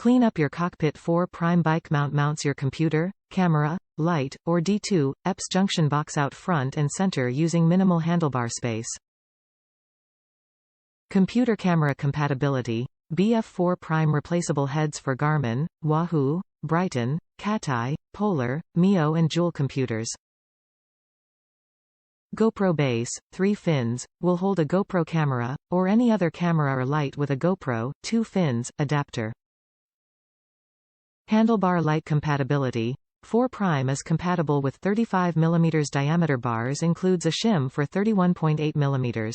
Clean up your cockpit. 4 Prime bike mount mounts your computer, camera, light, or D2, EPS junction box out front and center using minimal handlebar space. Computer camera compatibility. BF4 Prime replaceable heads for Garmin, Wahoo, Bryton, Cateye, Polar, Mio and Joule computers. GoPro base, 3 fins, will hold a GoPro camera, or any other camera or light with a GoPro, 2 fins, adapter. Handlebar Light Compatibility. 4 Prime is compatible with 35 mm diameter bars, includes a shim for 31.8 mm.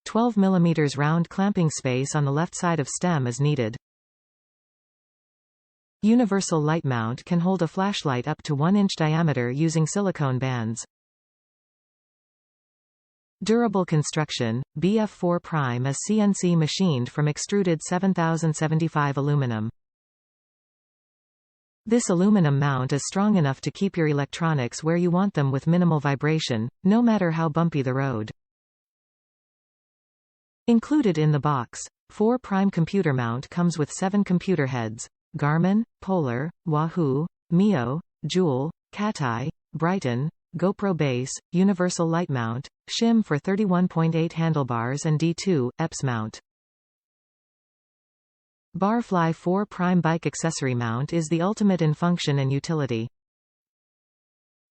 12 mm round clamping space on the left side of stem is needed. Universal light mount can hold a flashlight up to 1 inch diameter using silicone bands. Durable construction. BF4 Prime is CNC machined from extruded 7075 aluminum. This aluminum mount is strong enough to keep your electronics where you want them with minimal vibration, no matter how bumpy the road. Included in the box, 4 Prime computer mount comes with 7 computer heads: Garmin, Polar, Wahoo, Mio, Joule, Cateye, Bryton, GoPro base, universal light mount, shim for 31.8 handlebars and D2, EPS mount. Barfly 4 Prime bike accessory mount is the ultimate in function and utility.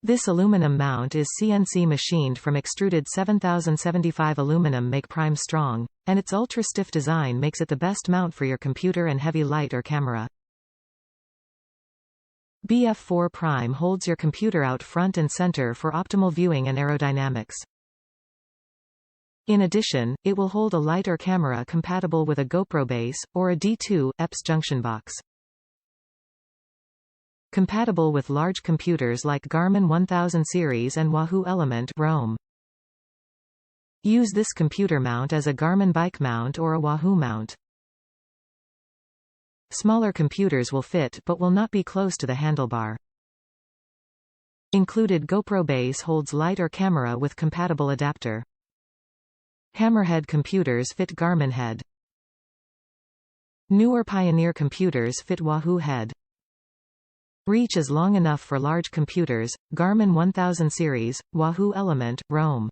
This aluminum mount is CNC machined from extruded 7075 aluminum, make Prime strong, and its ultra-stiff design makes it the best mount for your computer and heavy light or camera. BF4 Prime holds your computer out front and center for optimal viewing and aerodynamics. In addition, it will hold a light or camera compatible with a GoPro base, or a D2, EPS junction box. Compatible with large computers like Garmin 1000 series and Wahoo Element Roam. Use this computer mount as a Garmin bike mount or a Wahoo mount. Smaller computers will fit but will not be close to the handlebar. Included GoPro base holds light or camera with compatible adapter. Hammerhead computers fit Garmin head. Newer Pioneer computers fit Wahoo head. Reach is long enough for large computers, Garmin 1000 series, Wahoo Element, Roam.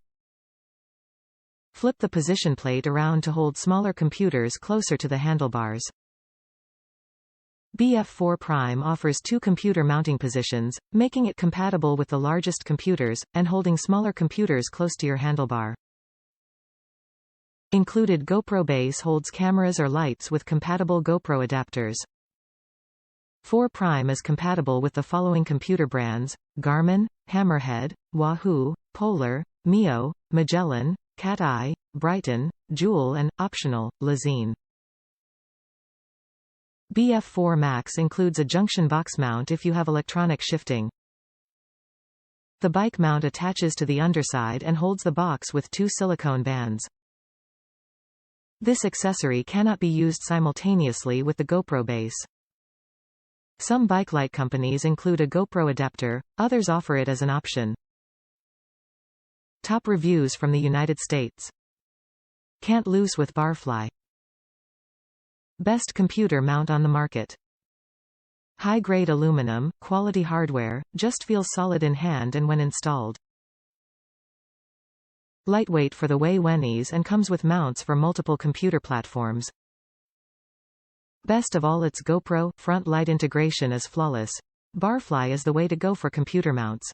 Flip the position plate around to hold smaller computers closer to the handlebars. BF4 Prime offers 2 computer mounting positions, making it compatible with the largest computers, and holding smaller computers close to your handlebar. Included GoPro base holds cameras or lights with compatible GoPro adapters. 4 Prime is compatible with the following computer brands: Garmin, Hammerhead, Wahoo, Polar, Mio, Magellan, Cateye, Bryton, Joule and, optional, Lazine. BF4 Max includes a junction box mount if you have electronic shifting. The bike mount attaches to the underside and holds the box with 2 silicone bands. This accessory cannot be used simultaneously with the GoPro base. Some bike light companies include a GoPro adapter, others offer it as an option. Top reviews from the United States. Can't lose with Barfly. Best computer mount on the market. High-grade aluminum, quality hardware, just feels solid in hand and when installed. Lightweight for the way wennies and comes with mounts for multiple computer platforms. Best of all, its GoPro front light integration is flawless. Barfly is the way to go for computer mounts.